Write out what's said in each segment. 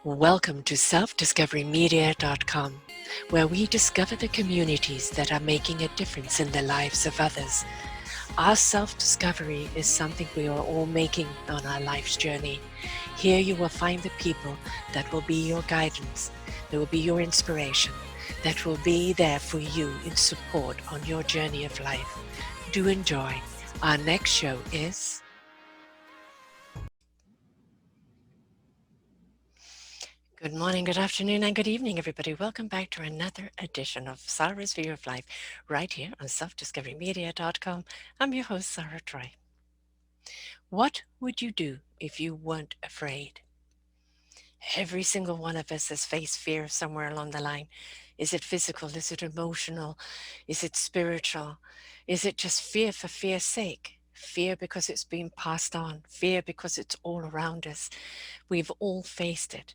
Welcome to selfdiscoverymedia.com, where we discover the communities that are making a difference in the lives of others. Our self-discovery is something we are all making on our life's journey. Here you will find the people that will be your guidance, that will be your inspiration, that will be there for you in support on your journey of life. Do enjoy. Our next show is... Good morning, good afternoon, and good evening, everybody. Welcome back to another edition of Sarah's View of Life, right here on selfdiscoverymedia.com. I'm your host, Sarah Troy. What would you do if you weren't afraid? Every single one of us has faced fear somewhere along the line. Is it physical? Is it emotional? Is it spiritual? Is it just fear for fear's sake? Fear because it's been passed on. Fear because it's all around us. We've all faced it.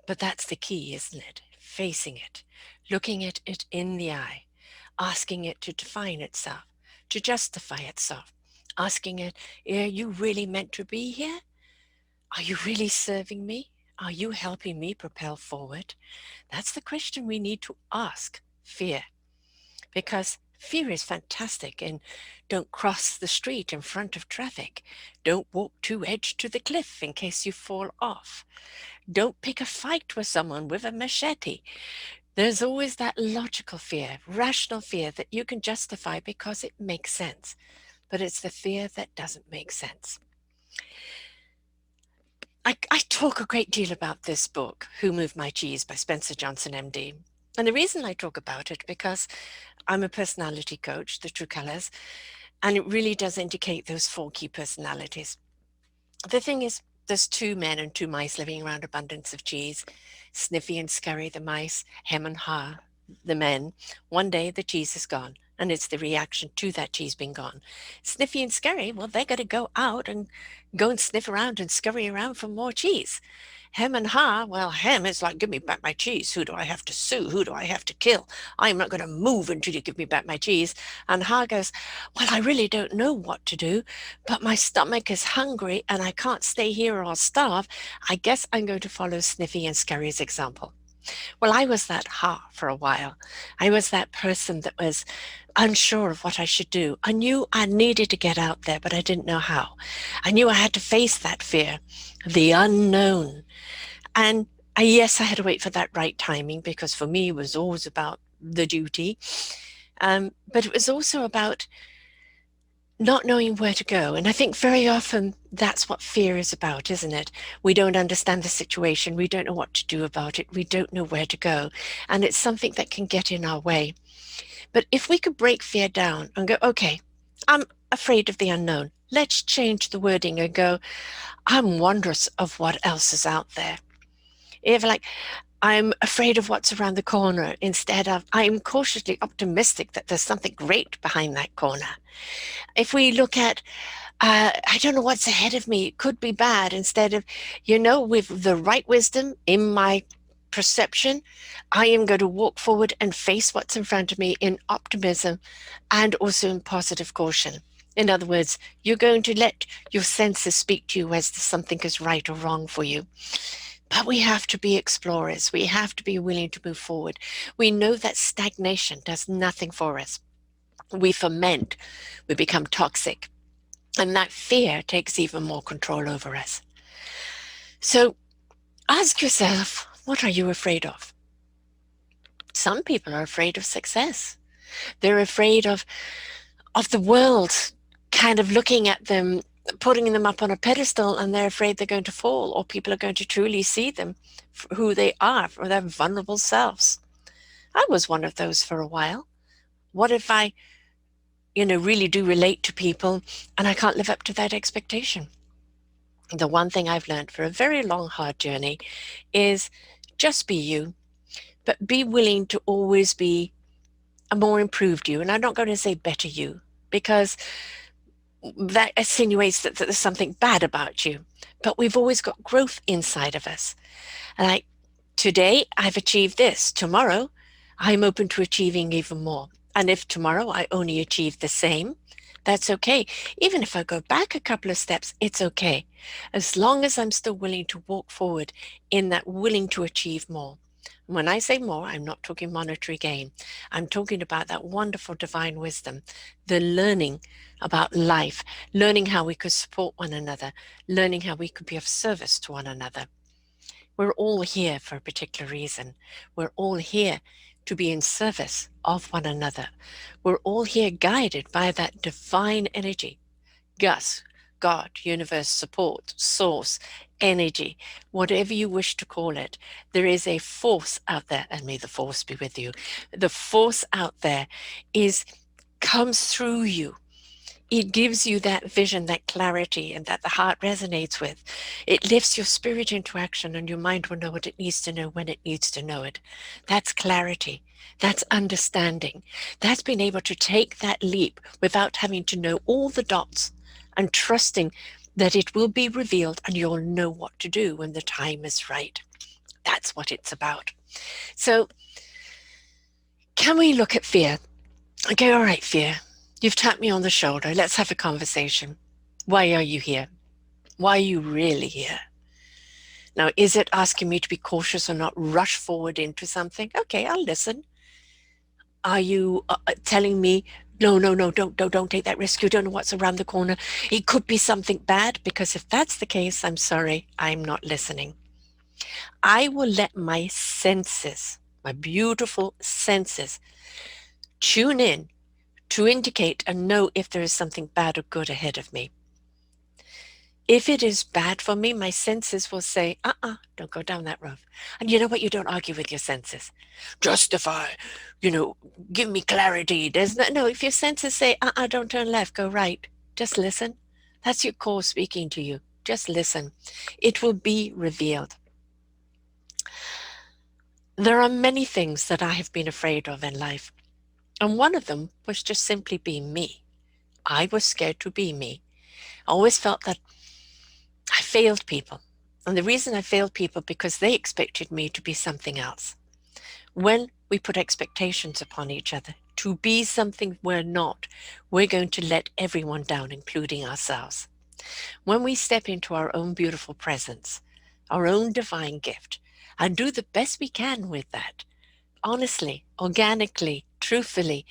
But that's the key, isn't it? Facing it, looking at it in the eye, asking it to define itself, to justify itself, asking it, are you really meant to be here? Are you really serving me? Are you helping me propel forward? That's the question we need to ask fear, because fear is fantastic. And don't cross the street in front of traffic. Don't walk too edge to the cliff in case you fall off. Don't pick a fight with someone with a machete. There's always that logical fear, rational fear that you can justify because it makes sense. But it's the fear that doesn't make sense. I talk a great deal about this book, Who Moved My Cheese by Spencer Johnson, MD. And the reason I talk about it, because I'm a personality coach, the True Colors, and it really does indicate those 4 key personalities. The thing is, there's 2 men and 2 mice living around abundance of cheese. Sniffy and Scurry, the mice, hem and ha, the men. One day the cheese is gone, and it's the reaction to that cheese being gone. Sniffy and Scurry, well, they got to go out and go and sniff around and scurry around for more cheese. Hem and ha, well, hem is like, give me back my cheese. Who do I have to sue? Who do I have to kill? I'm not going to move until you give me back my cheese. And ha goes, well, I really don't know what to do, but my stomach is hungry and I can't stay here or I'll starve. I guess I'm going to follow Sniffy and Scurry's example. Well, I was that ha for a while. I was that person that was unsure of what I should do. I knew I needed to get out there, but I didn't know how. I knew I had to face that fear, the unknown. And yes, I had to wait for that right timing, because for me, it was always about the duty. But it was also about not knowing where to go. And I think very often that's what fear is about, isn't it? We don't understand the situation. We don't know what to do about it. We don't know where to go. And it's something that can get in our way. But if we could break fear down and go, okay, I'm afraid of the unknown. Let's change the wording and go, I'm wondrous of what else is out there. If like, I'm afraid of what's around the corner instead of, I'm cautiously optimistic that there's something great behind that corner. If we look at, I don't know what's ahead of me, it could be bad, instead of, with the right wisdom in my perception, I am going to walk forward and face what's in front of me in optimism and also in positive caution. In other words, you're going to let your senses speak to you as to something is right or wrong for you. But we have to be explorers. We have to be willing to move forward. We know that stagnation does nothing for us. We ferment, we become toxic, and that fear takes even more control over us. So ask yourself, what are you afraid of? Some people are afraid of success. They're afraid of the world kind of looking at them, putting them up on a pedestal, and they're afraid they're going to fall, or people are going to truly see them for who they are, for their vulnerable selves. I was one of those for a while. What if I really do relate to people and I can't live up to that expectation? The one thing I've learned for a very long, hard journey is just be you, but be willing to always be a more improved you. And I'm not going to say better you, because that insinuates that there's something bad about you. But we've always got growth inside of us. And today I've achieved this. Tomorrow I'm open to achieving even more. And if tomorrow I only achieve the same, That's okay. Even if I go back a couple of steps, it's okay. As long as I'm still willing to walk forward in that willing to achieve more. When I say more, I'm not talking monetary gain. I'm talking about that wonderful divine wisdom, the learning about life, learning how we could support one another, learning how we could be of service to one another. We're all here for a particular reason. We're all here to be in service of one another. We're all here guided by that divine energy. Gus, God, universe, support, source, energy, whatever you wish to call it. There is a force out there, and may the force be with you. The force out there is comes through you. It gives you that vision, that clarity, and that the heart resonates with. It lifts your spirit into action, and your mind will know what it needs to know when it needs to know it. That's clarity. That's understanding. That's being able to take that leap without having to know all the dots and trusting that it will be revealed and you'll know what to do when the time is right. That's what it's about. So, can we look at fear? Okay, all right, fear. You've tapped me on the shoulder. Let's have a conversation. Why are you here? Why are you really here? Now, is it asking me to be cautious or not rush forward into something? Okay, I'll listen. Are you telling me, no, no, no, don't take that risk. You don't know what's around the corner. It could be something bad. Because if that's the case, I'm sorry, I'm not listening. I will let my senses, my beautiful senses, tune in to indicate and know if there is something bad or good ahead of me. If it is bad for me, my senses will say, don't go down that road. And you know what? You don't argue with your senses. Justify, give me clarity. There's no, if your senses say, don't turn left, go right, just listen. That's your core speaking to you. Just listen. It will be revealed. There are many things that I have been afraid of in life. And one of them was just simply being me. I was scared to be me. I always felt that I failed people. And the reason I failed people because they expected me to be something else. When we put expectations upon each other to be something we're not, we're going to let everyone down, including ourselves. When we step into our own beautiful presence, our own divine gift, and do the best we can with that, honestly, organically, truthfully,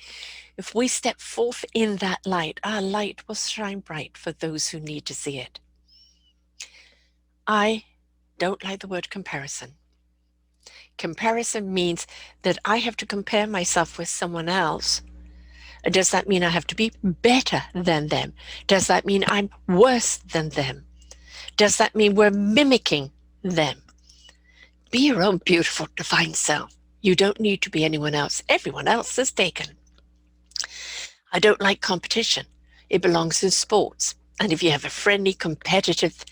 if we step forth in that light, our light will shine bright for those who need to see it. I don't like the word comparison. Comparison means that I have to compare myself with someone else. Does that mean I have to be better than them? Does that mean I'm worse than them? Does that mean we're mimicking them? Be your own beautiful divine self. You don't need to be anyone else. Everyone else is taken. I don't like competition. It belongs in sports. And if you have a friendly, competitive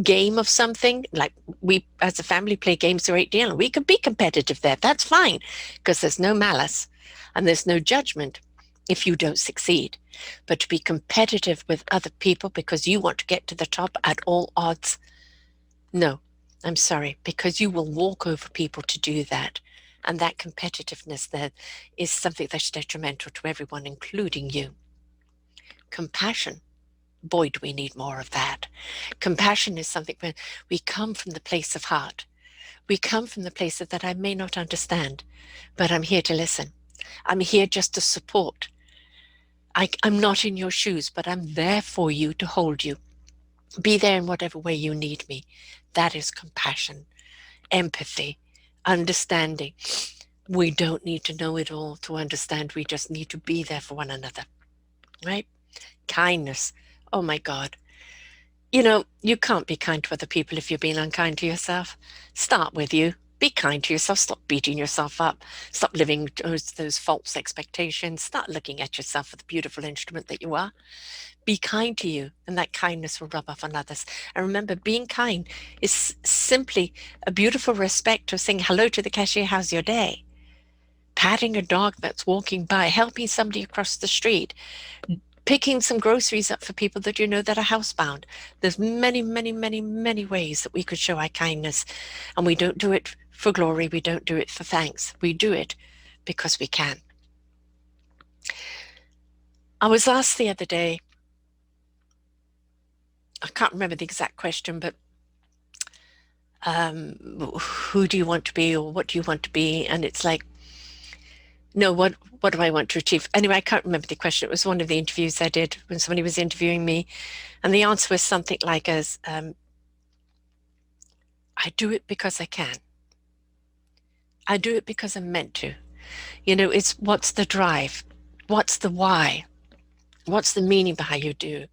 game of something, like we as a family play games a great deal, and we can be competitive there. That's fine, because there's no malice and there's no judgment if you don't succeed. But to be competitive with other people because you want to get to the top at all odds, no, I'm sorry, because you will walk over people to do that. And that competitiveness there is something that's detrimental to everyone, including you. Compassion. Boy, do we need more of that. Compassion is something when we come from the place of heart. We come from the place of that I may not understand, but I'm here to listen. I'm here just to support. I'm not in your shoes, but I'm there for you to hold you. Be there in whatever way you need me. That is compassion, empathy, understanding. We don't need to know it all to understand. We just need to be there for one another, right? Kindness. Oh my God. You can't be kind to other people if you're being unkind to yourself. Start with you. Be kind to yourself. Stop beating yourself up. Stop living those false expectations. Start looking at yourself for the beautiful instrument that you are. Be kind to you, and that kindness will rub off on others. And remember, being kind is simply a beautiful respect of saying hello to the cashier, how's your day? Patting a dog that's walking by, helping somebody across the street, picking some groceries up for people that you know that are housebound. There's many, many, many, many ways that we could show our kindness. And we don't do it for glory. We don't do it for thanks. We do it because we can. I was asked the other day, I can't remember the exact question, but who do you want to be or what do you want to be? And it's like, no, what do I want to achieve? Anyway, I can't remember the question. It was one of the interviews I did when somebody was interviewing me. And the answer was something like as, I do it because I can. I do it because I'm meant to. You know, it's what's the drive? What's the why? What's the meaning behind you do?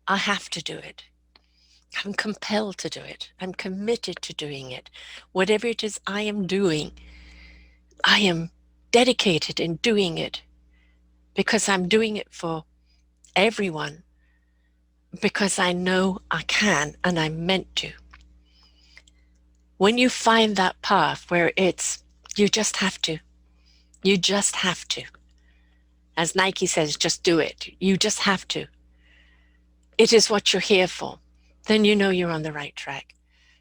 I have to do it. I'm compelled to do it. I'm committed to doing it. Whatever it is I am doing, I am dedicated in doing it because I'm doing it for everyone, because I know I can and I'm meant to. When you find that path where it's, you just have to, you just have to. As Nike says, just do it. You just have to. It is what you're here for. Then you know you're on the right track.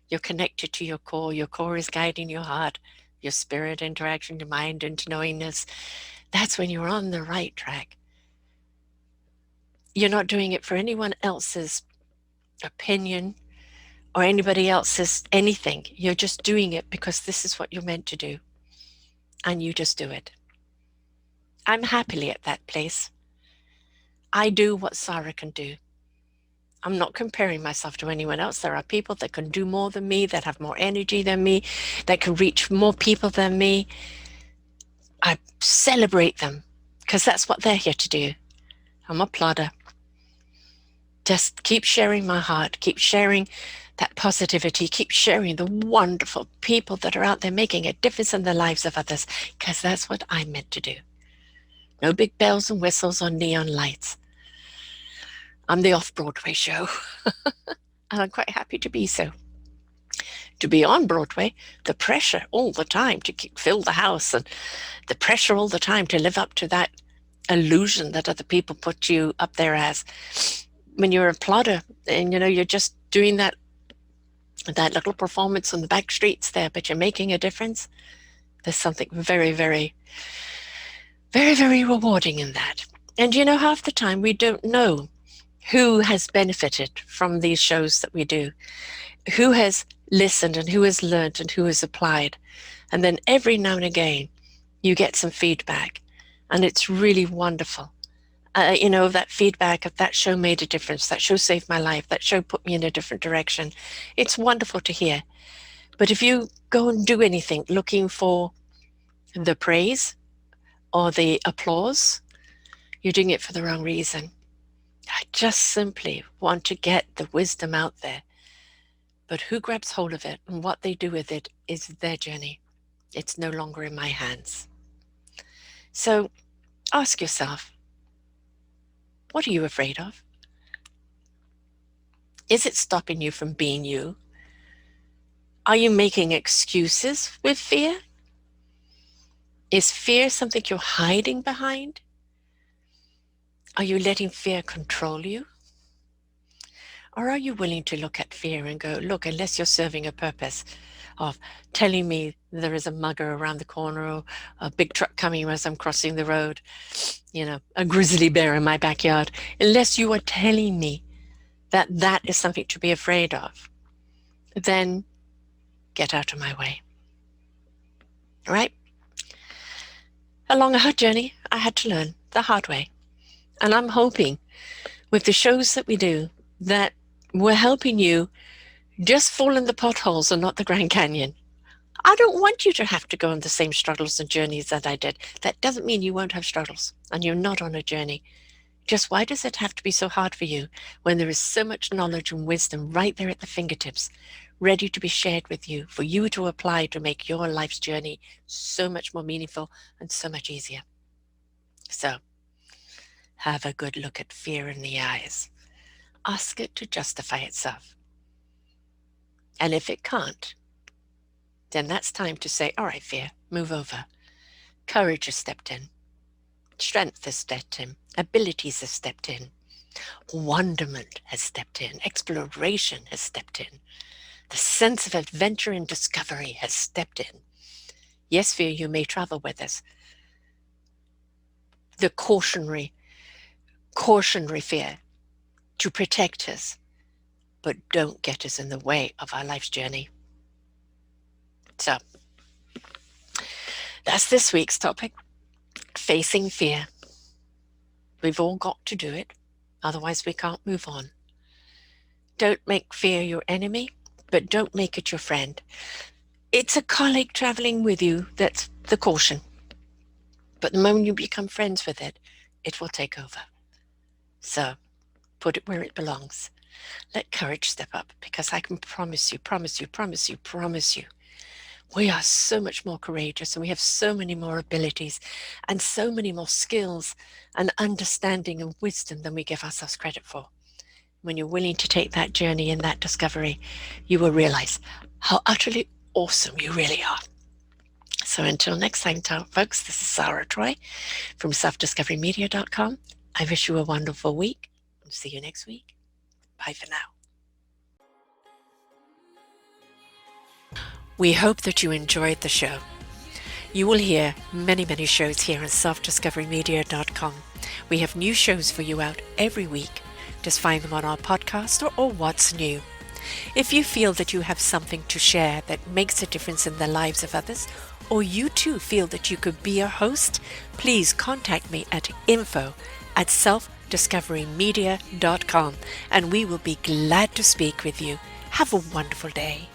You're connected to your core. Your core is guiding your heart, your spirit interaction, your mind into knowingness. That's when you're on the right track. You're not doing it for anyone else's opinion or anybody else's anything. You're just doing it because this is what you're meant to do. And you just do it. I'm happily at that place. I do what Sarah can do. I'm not comparing myself to anyone else. There are people that can do more than me, that have more energy than me, that can reach more people than me. I celebrate them because that's what they're here to do. I'm a plodder. Just keep sharing my heart, keep sharing that positivity, keep sharing the wonderful people that are out there making a difference in the lives of others, because that's what I'm meant to do. No big bells and whistles or neon lights. I'm the off-Broadway show, and I'm quite happy to be so. To be on Broadway, the pressure all the time to fill the house and the pressure all the time to live up to that illusion that other people put you up there as. When you're a plodder and you're just doing that little performance on the back streets there, but you're making a difference, there's something very, very, very, very rewarding in that. And half the time we don't know who has benefited from these shows that we do, who has listened and who has learned and who has applied. And then every now and again, you get some feedback, and it's really wonderful. That feedback of that show made a difference. That show saved my life. That show put me in a different direction. It's wonderful to hear. But if you go and do anything looking for the praise or the applause, you're doing it for the wrong reason. I just simply want to get the wisdom out there. But who grabs hold of it and what they do with it is their journey. It's no longer in my hands. So ask yourself, what are you afraid of? Is it stopping you from being you? Are you making excuses with fear? Is fear something you're hiding behind? Are you letting fear control you? Or are you willing to look at fear and go, look, unless you're serving a purpose of telling me there is a mugger around the corner or a big truck coming as I'm crossing the road, a grizzly bear in my backyard, unless you are telling me that that is something to be afraid of, then get out of my way. All right? Along a hard journey, I had to learn the hard way. And I'm hoping with the shows that we do that we're helping you just fall in the potholes and not the Grand Canyon. I don't want you to have to go on the same struggles and journeys that I did. That doesn't mean you won't have struggles and you're not on a journey. Just why does it have to be so hard for you when there is so much knowledge and wisdom right there at the fingertips, ready to be shared with you, for you to apply to make your life's journey so much more meaningful and so much easier? So, have a good look at fear in the eyes. Ask it to justify itself. And if it can't, then that's time to say, all right, fear, move over. Courage has stepped in. Strength has stepped in. Abilities have stepped in. Wonderment has stepped in. Exploration has stepped in. The sense of adventure and discovery has stepped in. Yes, fear, you may travel with us. The cautionary fear to protect us, but don't get us in the way of our life's journey. So that's this week's topic, facing fear. We've all got to do it, otherwise we can't move on. Don't make fear your enemy, but don't make it your friend. It's a colleague traveling with you that's the caution. But the moment you become friends with it, it will take over. So put it where it belongs. Let courage step up, because I can promise you, we are so much more courageous, and we have so many more abilities and so many more skills and understanding and wisdom than we give ourselves credit for. When you're willing to take that journey and that discovery, you will realize how utterly awesome you really are. So until next time, folks, this is Sarah Troy from selfdiscoverymedia.com. I wish you a wonderful week. See you next week. Bye for now. We hope that you enjoyed the show. You will hear many shows here on selfdiscoverymedia.com. We have new shows for you out every week. Just find them on our podcast or What's New. If you feel that you have something to share that makes a difference in the lives of others, or you too feel that you could be a host, please contact me at info@selfdiscoverymedia.com, and we will be glad to speak with you. Have a wonderful day.